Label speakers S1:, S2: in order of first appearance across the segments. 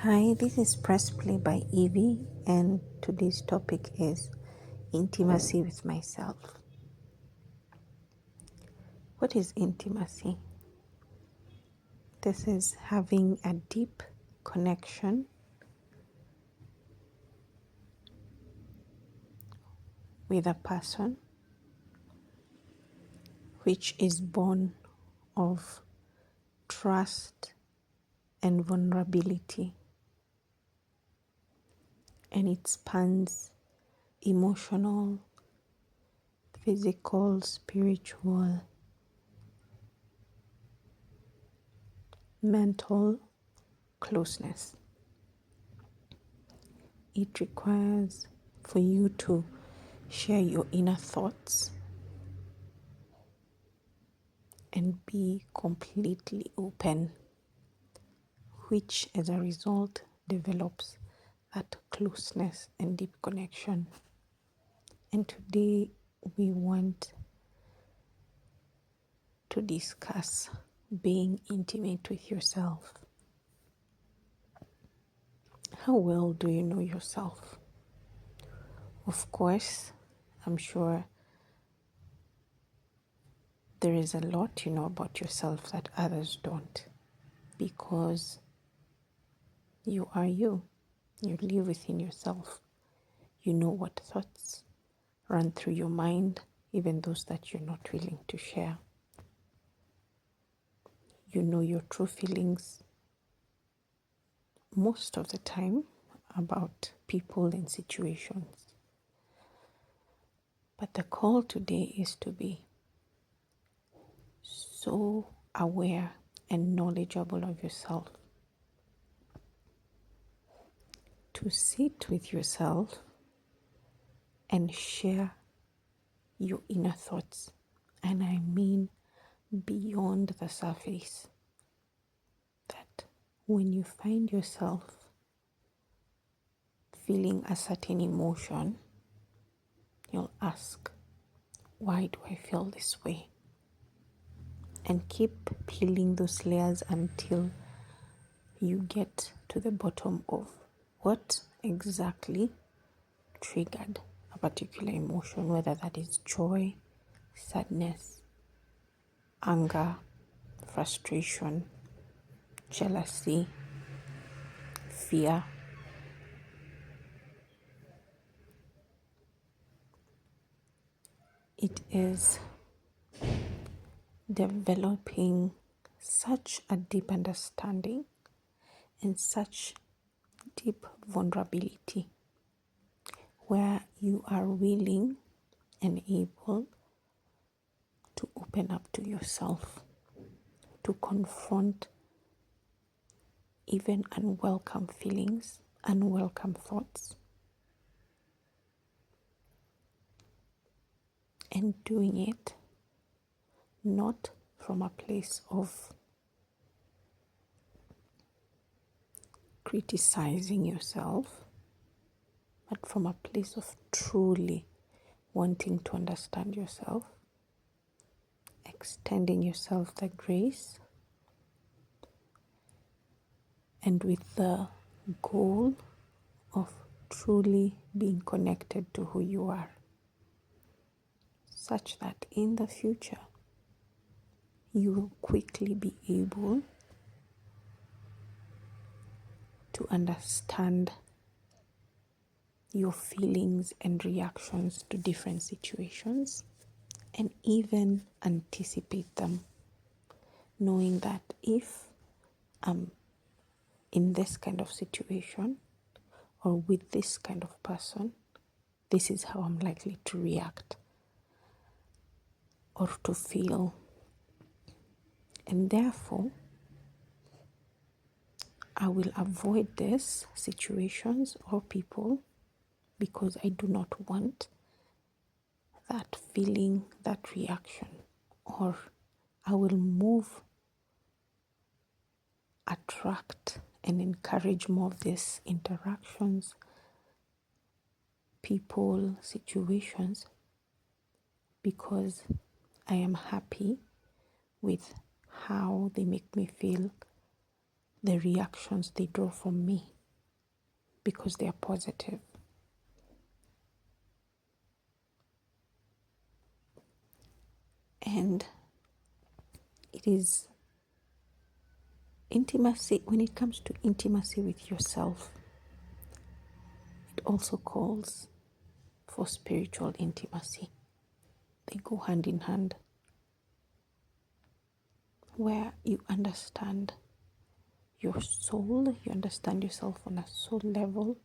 S1: Hi, this is Press Play by Evie, and today's topic is intimacy with myself. What is intimacy? This is having a deep connection with a person which is born of trust and vulnerability, and it spans emotional, physical, spiritual, mental closeness. It requires for you to share your inner thoughts and be completely open, which as a result develops that closeness and deep connection. And today we want to discuss being intimate with yourself. How well do you know yourself? Of course, I'm sure there is a lot you know about yourself that others don't, because you are you. You live within yourself. You know what thoughts run through your mind, even those that you're not willing to share. You know your true feelings most of the time about people and situations. But the call today is to be so aware and knowledgeable of yourself, to sit with yourself and share your inner thoughts. And I mean beyond the surface. That when you find yourself feeling a certain emotion, you'll ask, why do I feel this way? And keep peeling those layers until you get to the bottom of what exactly triggered a particular emotion, whether that is joy, sadness, anger, frustration, jealousy, fear. It is developing such a deep understanding and such deep vulnerability where you are willing and able to open up to yourself, to confront even unwelcome feelings, unwelcome thoughts, and doing it not from a place of criticizing yourself, but from a place of truly wanting to understand yourself, extending yourself the grace, and with the goal of truly being connected to who you are, such that in the future you will quickly be able to understand your feelings and reactions to different situations and even anticipate them, knowing that if I'm in this kind of situation or with this kind of person, this is how I'm likely to react or to feel. And therefore, I will avoid these situations or people because I do not want that feeling, that reaction. Or I will move, attract, and encourage more of these interactions, people, situations, because I am happy with how they make me feel, the reactions they draw from me because they are positive. And it is intimacy, when it comes to intimacy with yourself, it also calls for spiritual intimacy. They go hand in hand, where you understand your soul, you understand yourself on a soul level,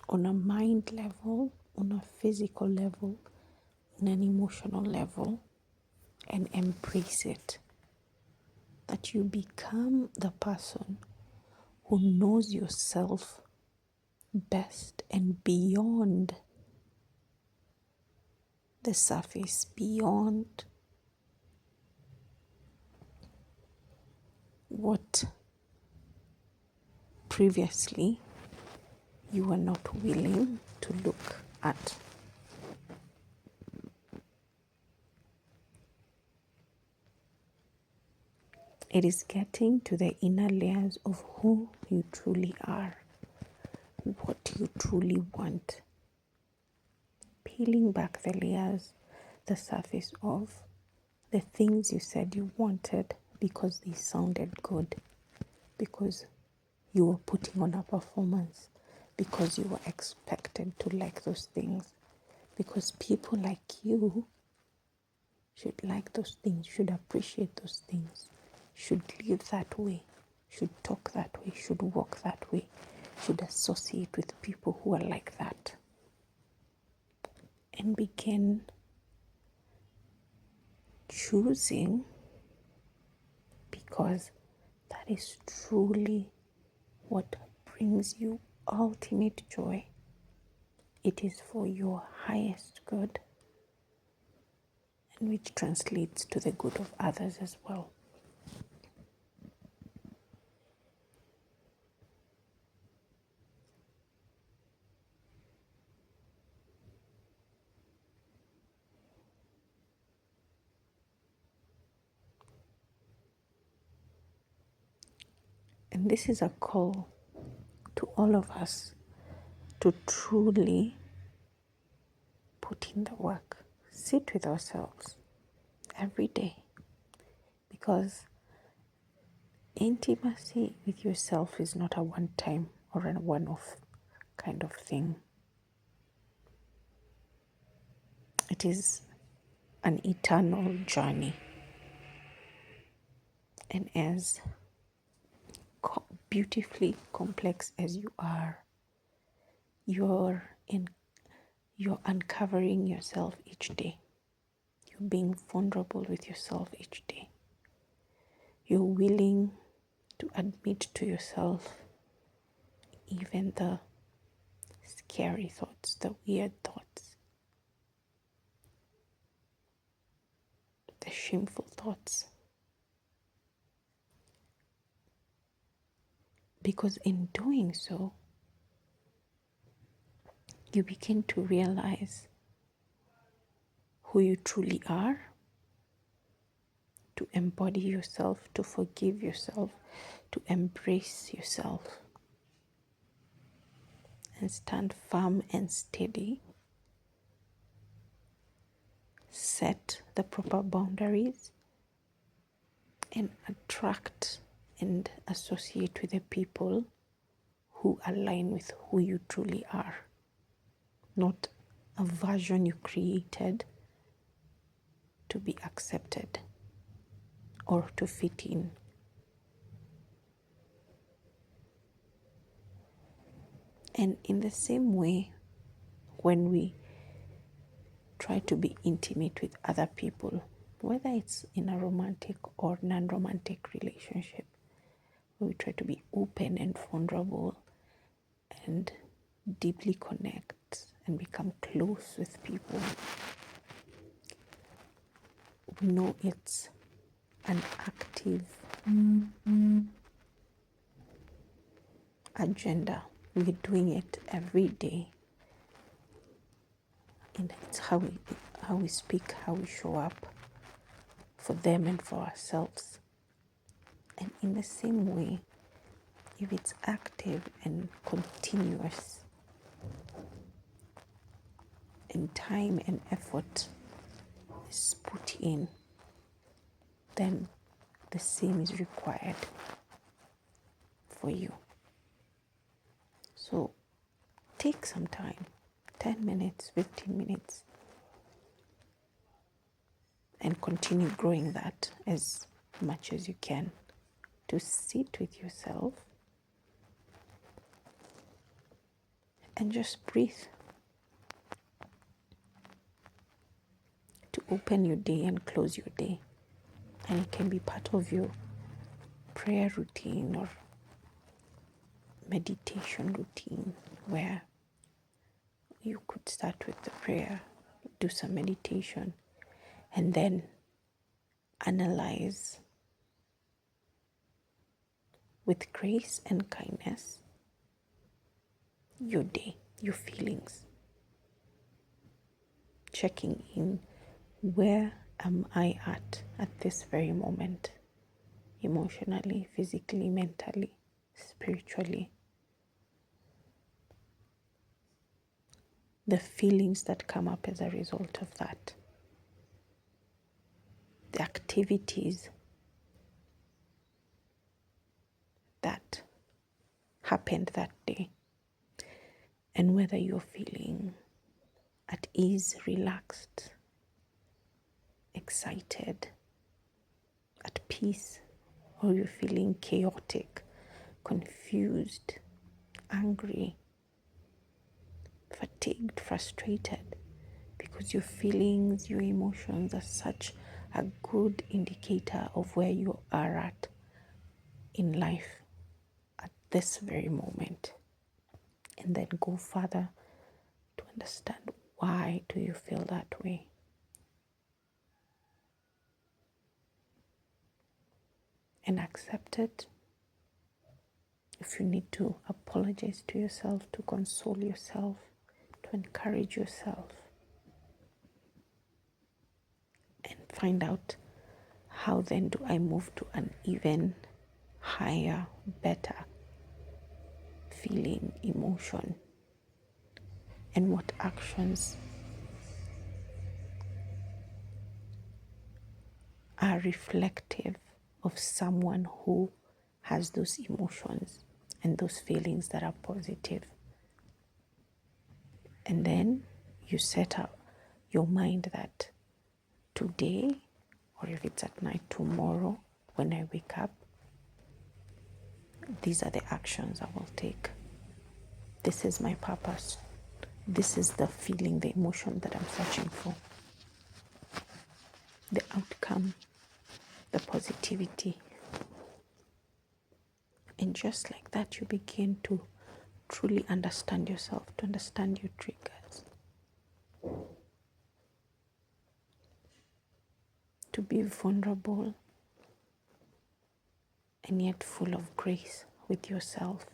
S1: on a mind level, on a physical level, on an emotional level, and embrace it. That you become the person who knows yourself best and beyond the surface, beyond what previously you were not willing to look at. It is getting to the inner layers of who you truly are, what you truly want. Peeling back the layers, the surface of the things you said you wanted because they sounded good, because you were putting on a performance, because you were expected to like those things, because people like you should like those things, should appreciate those things, should live that way, should talk that way, should walk that way, should associate with people who are like that. And begin choosing, because that is truly what brings you ultimate joy. It is for your highest good, and which translates to the good of others as well. And this is a call to all of us to truly put in the work. Sit with ourselves every day, because intimacy with yourself is not a one-time or a one-off kind of thing. It is an eternal journey. And as beautifully complex as you are, you're uncovering yourself each day. You're being vulnerable with yourself each day. You're willing to admit to yourself even the scary thoughts, the weird thoughts, the shameful thoughts. Because in doing so, you begin to realize who you truly are, to embody yourself, to forgive yourself, to embrace yourself, and stand firm and steady. Set the proper boundaries and attract and associate with the people who align with who you truly are, not a version you created to be accepted or to fit in. And in the same way, when we try to be intimate with other people, whether it's in a romantic or non-romantic relationship, we try to be open and vulnerable and deeply connect and become close with people, we know it's an active agenda. We're doing it every day. And it's how we speak, how we show up for them and for ourselves. in the same way, if it's active and continuous, and time and effort is put in, then the same is required for you. So take some time, 10 minutes, 15 minutes, and continue growing that as much as you can, to sit with yourself and just breathe, to open your day and close your day. And it can be part of your prayer routine or meditation routine, where you could start with the prayer, do some meditation, and then analyze with grace and kindness your day, your feelings, checking in, where am I at this very moment, emotionally, physically, mentally, spiritually. The feelings that come up as a result of that, the activities that happened that day, and whether you're feeling at ease, relaxed, excited, at peace, or you're feeling chaotic, confused, angry, fatigued, frustrated, because your feelings, your emotions are such a good indicator of where you are at in life at this very moment. And then go further to understand, why do you feel that way? And accept it. If you need to apologize to yourself, to console yourself, to encourage yourself, and find out, how then do I move to an even higher, better feeling, emotion, and what actions are reflective of someone who has those emotions and those feelings that are positive. And then you set up your mind that today, or if it's at night, tomorrow, when I wake up, these are the actions I will take. This is my purpose. This is the feeling, the emotion that I'm searching for. The outcome, the positivity. And just like that, you begin to truly understand yourself, to understand your triggers, to be vulnerable and yet full of grace with yourself.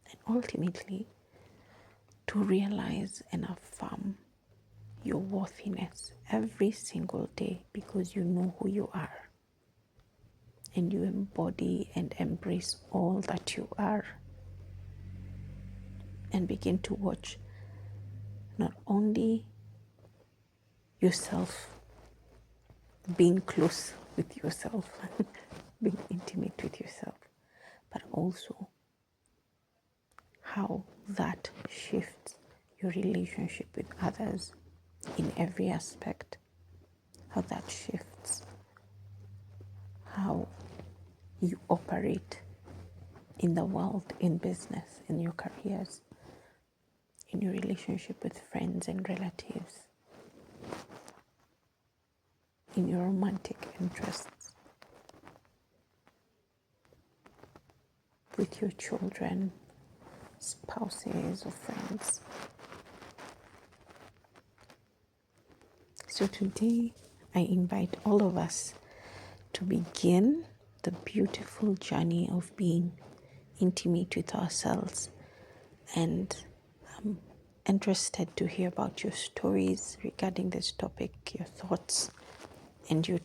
S1: And ultimately, to realize and affirm your worthiness every single day, because you know who you are. And you embody and embrace all that you are. And begin to watch not only yourself being close with yourself, being intimate with yourself, but also how that shifts your relationship with others in every aspect. How that shifts how you operate in the world, in business, in your careers, in your relationship with friends and relatives, in your romantic interests, with your children, spouses, or friends. So today, I invite all of us to begin the beautiful journey of being intimate with ourselves. And I'm interested to hear about your stories regarding this topic, your thoughts, and your